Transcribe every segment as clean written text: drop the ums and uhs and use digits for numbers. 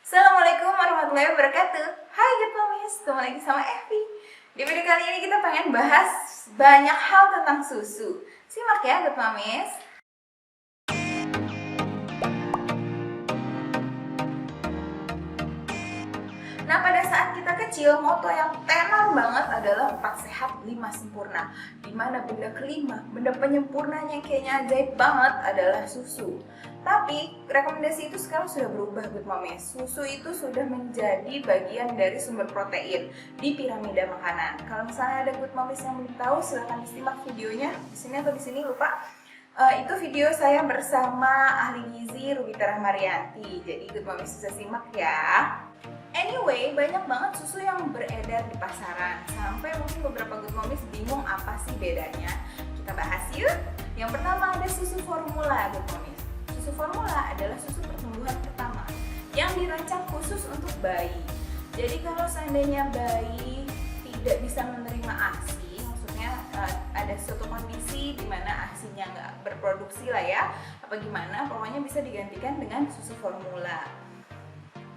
Assalamualaikum warahmatullahi wabarakatuh. Hai Good Momies, ketemu lagi sama Evi. Di video kali ini kita pengen bahas banyak hal tentang susu. Simak ya Good Momies. Nah, pada saat kita kecil, moto yang tenar banget adalah 4 sehat 5 sempurna. Dimana benda kelima, benda penyempurnanya yang kayaknya ajaib banget adalah susu. Tapi rekomendasi itu sekarang sudah berubah Good Momies. Susu itu sudah menjadi bagian dari sumber protein di piramida makanan. Kalau misalnya ada Good Momies yang belum tahu, silahkan disimak videonya di sini atau di sini, lupa. Itu video saya bersama ahli gizi Rubita Rahmarianti. Jadi Good Momies bisa simak ya. Anyway, banyak banget susu yang beredar di pasaran. Sampai mungkin beberapa Good Momies bingung apa sih bedanya. Kita bahas yuk. Yang pertama ada susu formula Good Momies. Susu formula adalah susu pertumbuhan pertama yang dirancang khusus untuk bayi. Jadi kalau seandainya bayi tidak bisa menerima ASI, maksudnya ada suatu kondisi di mana ASI-nya nggak berproduksi lah ya, apa gimana, pokoknya bisa digantikan dengan susu formula.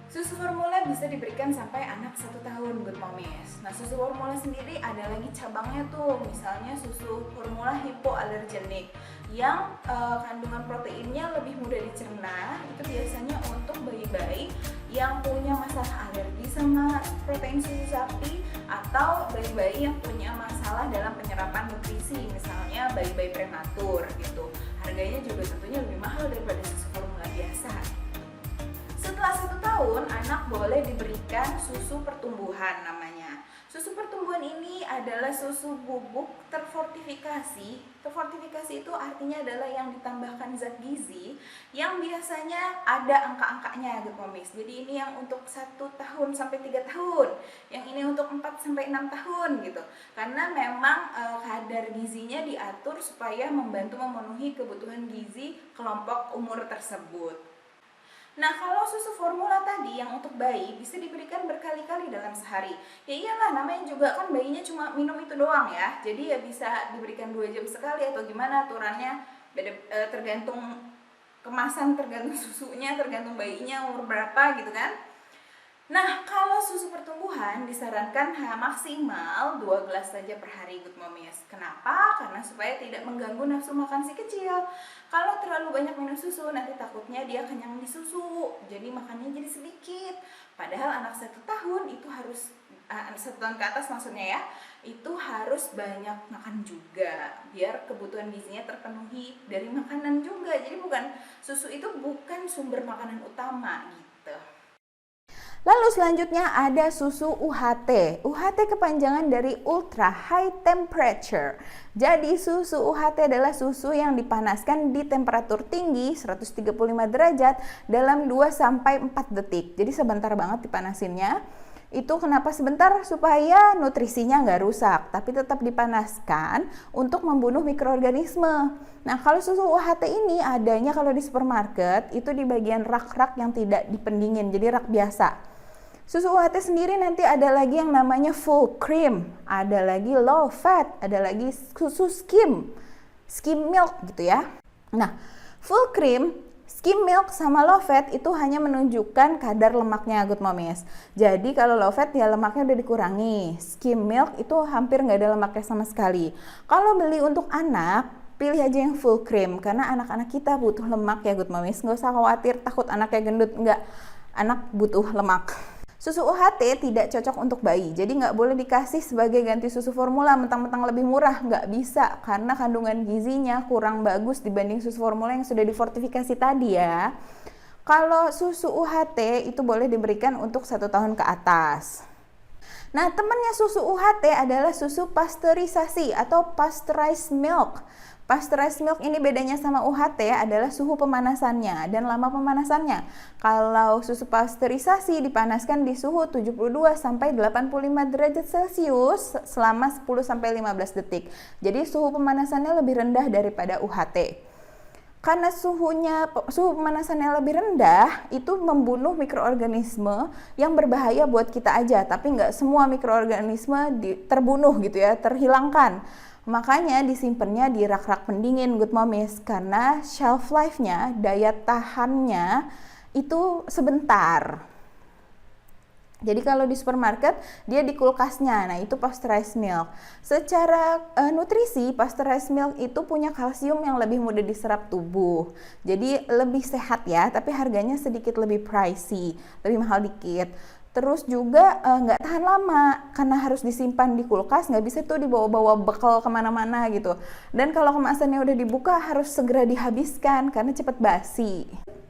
Susu formula bisa diberikan sampai anak 1 tahun Good Momies. Nah, susu formula sendiri ada lagi cabangnya tuh, misalnya susu formula hipoalergenik yang kandungan proteinnya lebih mudah dicerna. Itu biasanya untuk bayi-bayi yang punya masalah alergi sama protein susu sapi atau bayi-bayi yang punya masalah dalam penyerapan nutrisi, misalnya bayi-bayi prematur gitu. Harganya juga tentunya lebih mahal daripada susu formula biasa. Setelah 1 tahun, anak boleh diberikan susu pertumbuhan namanya. Susu pertumbuhan ini adalah susu bubuk terfortifikasi. Terfortifikasi itu artinya adalah yang ditambahkan zat gizi yang biasanya ada angka-angkanya Good Momies. Jadi ini yang untuk 1 tahun sampai 3 tahun, yang ini untuk 4 sampai 6 tahun gitu. Karena memang kadar gizinya diatur supaya membantu memenuhi kebutuhan gizi kelompok umur tersebut. Nah, kalau susu formula tadi yang untuk bayi bisa diberikan berkali-kali dalam sehari. Ya iyalah, namanya juga kan bayinya cuma minum itu doang ya. Jadi ya bisa diberikan 2 jam sekali atau gimana aturannya, tergantung kemasan, tergantung susunya, tergantung bayinya umur berapa gitu kan. Nah, kalau susu pertumbuhan disarankan maksimal 2 gelas saja per hari Good Momies. Kenapa? Karena supaya tidak mengganggu nafsu makan si kecil. Kalau terlalu banyak minum susu, nanti takutnya dia kenyang di susu, jadi makannya jadi sedikit. Padahal anak 1 tahun itu harus 1 tahun ke atas maksudnya ya, itu harus banyak makan juga biar kebutuhan gizinya terpenuhi dari makanan juga. Jadi susu itu bukan sumber makanan utama gitu. Lalu selanjutnya ada susu UHT. UHT kepanjangan dari Ultra High Temperature. Jadi susu UHT adalah susu yang dipanaskan di temperatur tinggi 135 derajat dalam 2-4 detik. Jadi sebentar banget dipanasinnya. Itu kenapa sebentar? Supaya nutrisinya nggak rusak, tapi tetap dipanaskan untuk membunuh mikroorganisme. Nah, kalau susu UHT ini adanya kalau di supermarket, itu di bagian rak-rak yang tidak dipendingin, jadi rak biasa. Susu UHT sendiri nanti ada lagi yang namanya full cream, ada lagi low fat, ada lagi susu skim milk gitu ya. Nah, full cream, skim milk sama low fat itu hanya menunjukkan kadar lemaknya Good Momies. Jadi kalau low fat ya lemaknya udah dikurangi, skim milk itu hampir nggak ada lemaknya sama sekali. Kalau beli untuk anak, pilih aja yang full cream karena anak-anak kita butuh lemak ya Good Momies. Nggak usah khawatir takut anaknya gendut, nggak, anak butuh lemak. Susu UHT tidak cocok untuk bayi, jadi nggak boleh dikasih sebagai ganti susu formula mentang-mentang lebih murah, nggak bisa karena kandungan gizinya kurang bagus dibanding susu formula yang sudah difortifikasi tadi ya. Kalau susu UHT itu boleh diberikan untuk 1 tahun ke atas. Nah, temannya susu UHT adalah susu pasteurisasi atau pasteurized milk. Pasteurized milk ini bedanya sama UHT adalah suhu pemanasannya dan lama pemanasannya. Kalau susu pasteurisasi dipanaskan di suhu 72 sampai 85 derajat Celcius selama 10 sampai 15 detik. Jadi suhu pemanasannya lebih rendah daripada UHT. Karena suhu pemanasannya lebih rendah, itu membunuh mikroorganisme yang berbahaya buat kita aja, tapi nggak semua mikroorganisme terbunuh gitu ya, terhilangkan. Makanya disimpannya di rak-rak pendingin Good Momies karena shelf life-nya, daya tahannya itu sebentar. Jadi kalau di supermarket dia di kulkasnya, nah itu pasteurized milk. Secara nutrisi, pasteurized milk itu punya kalsium yang lebih mudah diserap tubuh. Jadi lebih sehat ya, tapi harganya sedikit lebih pricey, lebih mahal dikit. Terus juga nggak tahan lama karena harus disimpan di kulkas, nggak bisa tuh dibawa-bawa bekal kemana-mana gitu. Dan kalau kemasannya udah dibuka harus segera dihabiskan karena cepat basi.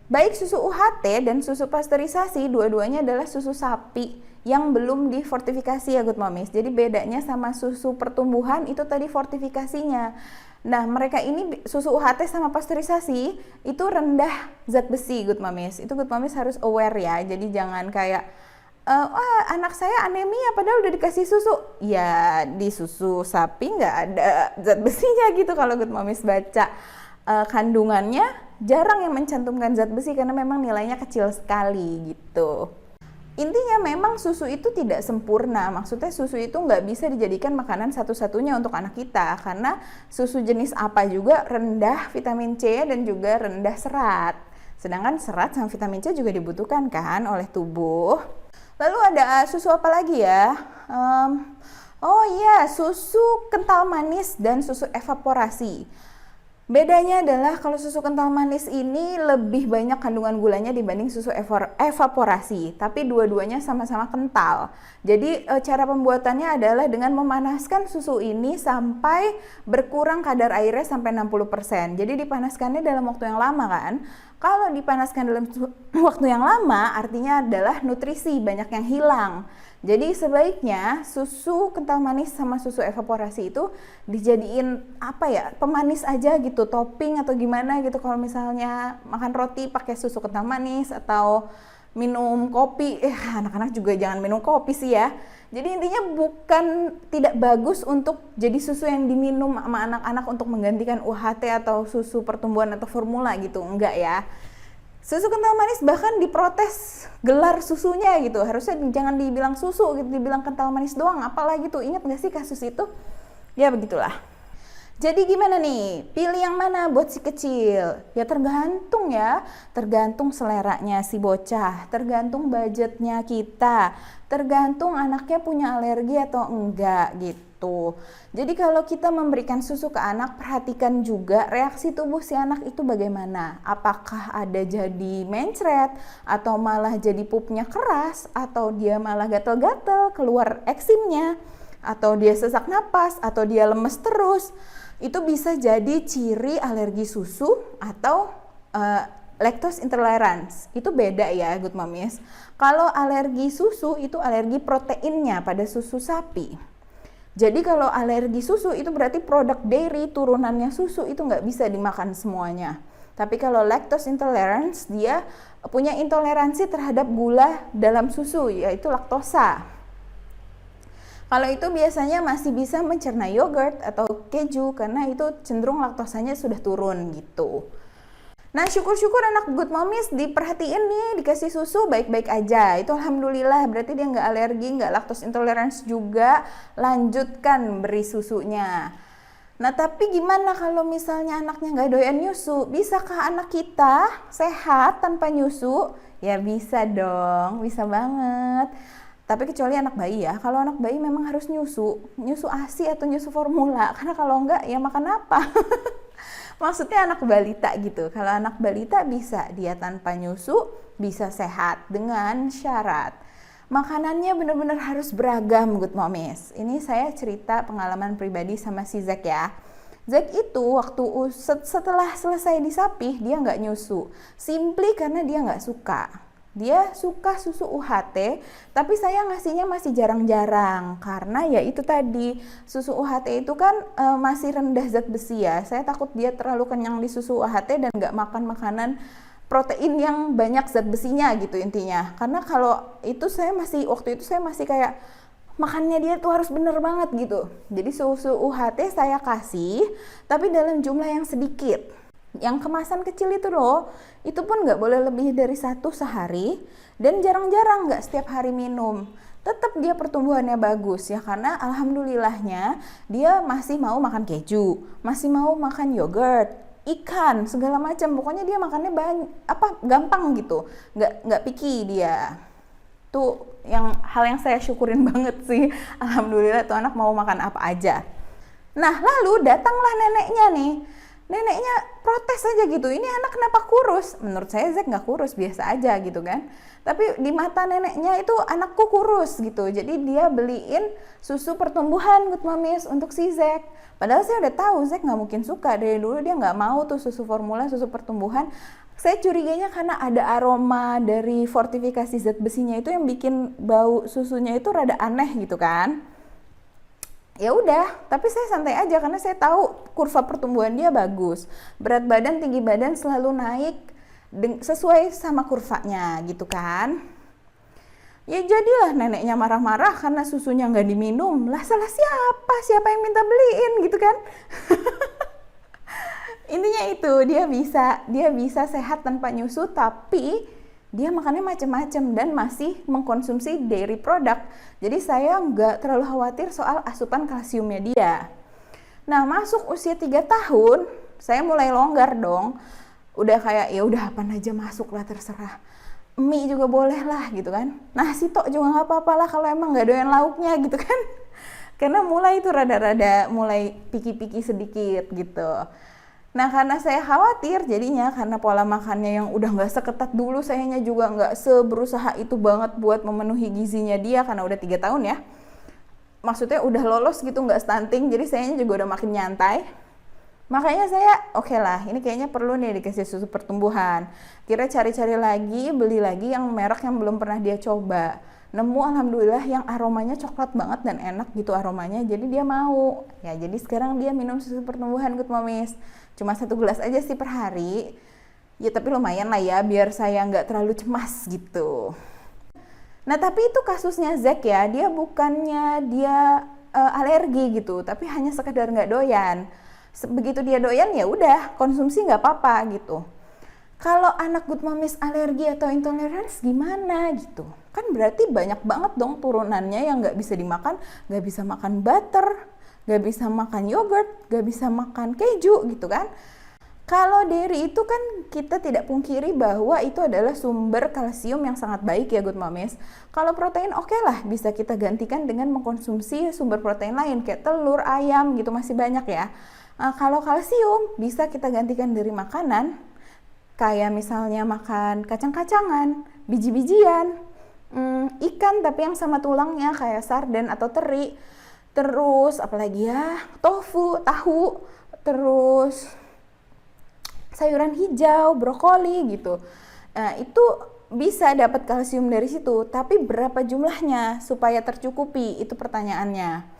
Baik susu UHT dan susu pasteurisasi, dua-duanya adalah susu sapi yang belum difortifikasi ya Good Momies. Jadi bedanya sama susu pertumbuhan itu tadi fortifikasinya. Nah mereka ini susu UHT sama pasteurisasi itu rendah zat besi Good Momies. Itu Good Momies harus aware ya. Jadi jangan kayak anak saya anemia padahal udah dikasih susu. Ya di susu sapi nggak ada zat besinya gitu kalau Good Momies baca kandungannya jarang yang mencantumkan zat besi karena memang nilainya kecil sekali gitu. Intinya memang susu itu tidak sempurna, maksudnya susu itu nggak bisa dijadikan makanan satu-satunya untuk anak kita karena susu jenis apa juga rendah vitamin C dan juga rendah serat. Sedangkan serat sama vitamin C juga dibutuhkan kan oleh tubuh. Lalu ada susu apa lagi ya? Oh iya, susu kental manis dan susu evaporasi. Bedanya adalah kalau susu kental manis ini lebih banyak kandungan gulanya dibanding susu evaporasi, tapi dua-duanya sama-sama kental. Jadi cara pembuatannya adalah dengan memanaskan susu ini sampai berkurang kadar airnya sampai 60%. Jadi dipanaskannya dalam waktu yang lama kan. Kalau dipanaskan dalam waktu yang lama artinya adalah nutrisi banyak yang hilang. Jadi sebaiknya susu kental manis sama susu evaporasi itu dijadiin pemanis aja gitu, topping atau gimana gitu. Kalau misalnya makan roti pakai susu kental manis atau minum kopi, anak-anak juga jangan minum kopi sih ya. Jadi intinya bukan tidak bagus untuk jadi susu yang diminum sama anak-anak untuk menggantikan UHT atau susu pertumbuhan atau formula gitu, enggak ya. Susu kental manis bahkan diprotes gelar susunya gitu, harusnya jangan dibilang susu gitu, dibilang kental manis doang, apalagi tuh, ingat gak sih kasus itu? Ya begitulah. Jadi gimana nih, pilih yang mana buat si kecil? Ya tergantung seleranya si bocah, tergantung budgetnya kita, tergantung anaknya punya alergi atau enggak gitu. Jadi kalau kita memberikan susu ke anak, perhatikan juga reaksi tubuh si anak itu bagaimana. Apakah ada jadi mencret, atau malah jadi pupnya keras, atau dia malah gatel-gatel, keluar eksimnya, atau dia sesak napas, atau dia lemes terus. Itu bisa jadi ciri alergi susu atau lactose intolerance. Itu beda ya Good Momies. Kalau alergi susu itu alergi proteinnya pada susu sapi. Jadi kalau alergi susu itu berarti produk dairy turunannya susu itu nggak bisa dimakan semuanya. Tapi kalau lactose intolerance dia punya intoleransi terhadap gula dalam susu yaitu laktosa. Kalau itu biasanya masih bisa mencerna yogurt atau keju karena itu cenderung laktosanya sudah turun gitu. Nah syukur-syukur anak Good Momies diperhatiin nih, dikasih susu baik-baik aja. Itu alhamdulillah, berarti dia nggak alergi, nggak lactose intolerance juga. Lanjutkan beri susunya. Nah tapi gimana kalau misalnya anaknya nggak doyan nyusu? Bisakah anak kita sehat tanpa nyusu? Ya bisa dong, bisa banget. Tapi kecuali anak bayi ya, kalau anak bayi memang harus nyusu ASI atau nyusu formula. Karena kalau enggak ya makan apa? Maksudnya anak balita gitu. Kalau anak balita bisa dia tanpa nyusu, bisa sehat dengan syarat makanannya benar-benar harus beragam Good Momies. Ini saya cerita pengalaman pribadi sama si Zack ya. Zack itu waktu setelah selesai disapih dia nggak nyusu. Simply karena dia nggak suka. Dia suka susu UHT, tapi saya ngasihnya masih jarang-jarang karena ya itu tadi susu UHT itu kan masih rendah zat besi ya. Saya takut dia terlalu kenyang di susu UHT dan nggak makan makanan protein yang banyak zat besinya gitu intinya. Karena kalau itu waktu itu saya masih kayak makannya dia tuh harus bener banget gitu. Jadi susu UHT saya kasih, tapi dalam jumlah yang sedikit. Yang kemasan kecil itu loh, itu pun nggak boleh lebih dari 1 sehari dan jarang-jarang nggak setiap hari minum. Tetap dia pertumbuhannya bagus ya karena alhamdulillahnya dia masih mau makan keju, masih mau makan yogurt, ikan segala macam. Pokoknya dia makannya gampang gitu, nggak picky dia. Tuh hal yang saya syukurin banget sih. Alhamdulillah tuh anak mau makan apa aja. Nah lalu datanglah neneknya nih. Neneknya protes aja gitu, ini anak kenapa kurus? Menurut saya Zack nggak kurus, biasa aja gitu kan. Tapi di mata neneknya itu anakku kurus gitu. Jadi dia beliin susu pertumbuhan Good Momies untuk si Zack. Padahal saya udah tahu Zack nggak mungkin suka, dari dulu dia nggak mau tuh susu formula, susu pertumbuhan. Saya curiganya karena ada aroma dari fortifikasi zat besinya itu yang bikin bau susunya itu rada aneh gitu kan. Ya udah, tapi saya santai aja karena saya tahu kurva pertumbuhan dia bagus. Berat badan, tinggi badan selalu naik sesuai sama kurvanya gitu kan. Ya jadilah neneknya marah-marah karena susunya nggak diminum. Lah salah siapa? Siapa yang minta beliin gitu kan? Intinya itu, dia bisa sehat tanpa nyusu, tapi dia makannya macam-macam dan masih mengkonsumsi dairy product. Jadi saya nggak terlalu khawatir soal asupan kalsiumnya dia. Nah masuk usia 3 tahun, saya mulai longgar dong. Udah kayak ya udah apa aja masuk lah, terserah. Mie juga boleh lah gitu kan. Nasi tok juga nggak apa-apa lah kalau emang nggak doyan lauknya gitu kan. Karena mulai itu rada-rada mulai piki-piki sedikit gitu. Nah karena saya khawatir jadinya, karena pola makannya yang udah nggak seketat dulu, sayanya juga nggak seberusaha itu banget buat memenuhi gizinya dia karena udah 3 tahun ya. Maksudnya udah lolos gitu, nggak stunting, jadi sayanya juga udah makin nyantai. Makanya saya oke lah, ini kayaknya perlu nih dikasih susu pertumbuhan. Kira cari-cari lagi, beli lagi yang merek yang belum pernah dia coba. Nemu alhamdulillah yang aromanya coklat banget dan enak gitu aromanya, jadi dia mau. Ya jadi sekarang dia minum susu pertumbuhan Good Momies. Cuma 1 gelas aja sih per hari. Ya tapi lumayan lah ya, biar saya nggak terlalu cemas gitu. Nah tapi itu kasusnya Zack ya, dia bukannya dia alergi gitu, tapi hanya sekedar nggak doyan. Begitu dia doyan ya udah konsumsi nggak apa-apa gitu. Kalau anak Good Momies alergi atau intolerance gimana gitu? Kan berarti banyak banget dong turunannya yang nggak bisa dimakan, nggak bisa makan butter, nggak bisa makan yogurt, nggak bisa makan keju gitu kan. Kalau dairy itu kan kita tidak pungkiri bahwa itu adalah sumber kalsium yang sangat baik ya Good Momies. Kalau protein oke lah, bisa kita gantikan dengan mengkonsumsi sumber protein lain kayak telur, ayam gitu, masih banyak ya. Kalau kalsium bisa kita gantikan dari makanan, kayak misalnya makan kacang-kacangan, biji-bijian, ikan tapi yang sama tulangnya kayak sarden atau teri, terus apalagi ya, tofu, tahu, terus sayuran hijau, brokoli gitu. Itu bisa dapat kalsium dari situ, tapi berapa jumlahnya supaya tercukupi, itu pertanyaannya.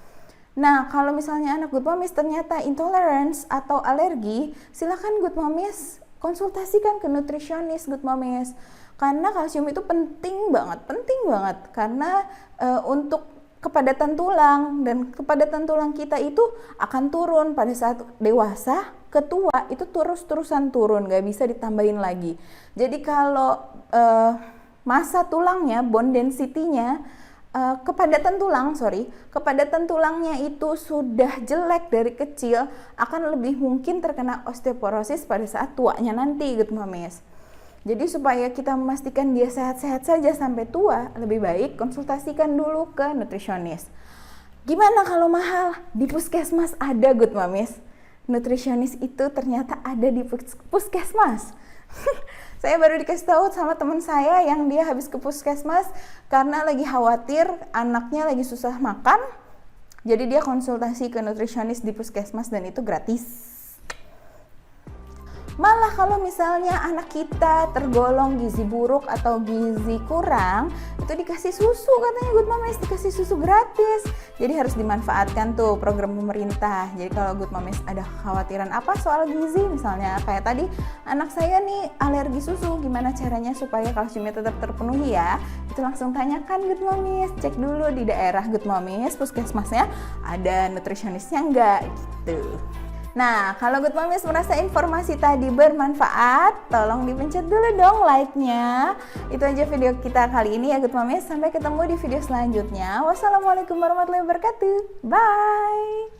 Nah kalau misalnya anak Good Momies ternyata intolerance atau alergi, silakan Good Momies konsultasikan ke nutrisionis Good Momies, karena kalsium itu penting banget karena untuk kepadatan tulang, dan kepadatan tulang kita itu akan turun pada saat dewasa ke tua, itu terus-terusan turun, gak bisa ditambahin lagi. Jadi kalau masa tulangnya, bone density-nya, kepadatan tulangnya itu sudah jelek dari kecil, akan lebih mungkin terkena osteoporosis pada saat tuanya nanti Good Momies. Jadi supaya kita memastikan dia sehat-sehat saja sampai tua, lebih baik konsultasikan dulu ke nutrisionis. Gimana kalau mahal? Di puskesmas ada Good Momies. Nutrisionis itu ternyata ada di puskesmas. Saya baru dikasih tahu sama teman saya yang dia habis ke puskesmas karena lagi khawatir anaknya lagi susah makan. Jadi dia konsultasi ke nutrisionis di puskesmas dan itu gratis. Malah kalau misalnya anak kita tergolong gizi buruk atau gizi kurang, itu dikasih susu, katanya Good Momies dikasih susu gratis. Jadi harus dimanfaatkan tuh program pemerintah. Jadi kalau Good Momies ada kekhawatiran apa soal gizi, misalnya kayak tadi anak saya nih alergi susu, gimana caranya supaya kalsiumnya tetap terpenuhi ya, itu langsung tanyakan Good Momies, cek dulu di daerah Good Momies puskesmasnya ada nutrisionisnya enggak gitu. Nah, kalau Good Momies merasa informasi tadi bermanfaat, tolong dipencet dulu dong like-nya. Itu aja video kita kali ini ya Good Momies. Sampai ketemu di video selanjutnya. Wassalamualaikum warahmatullahi wabarakatuh. Bye!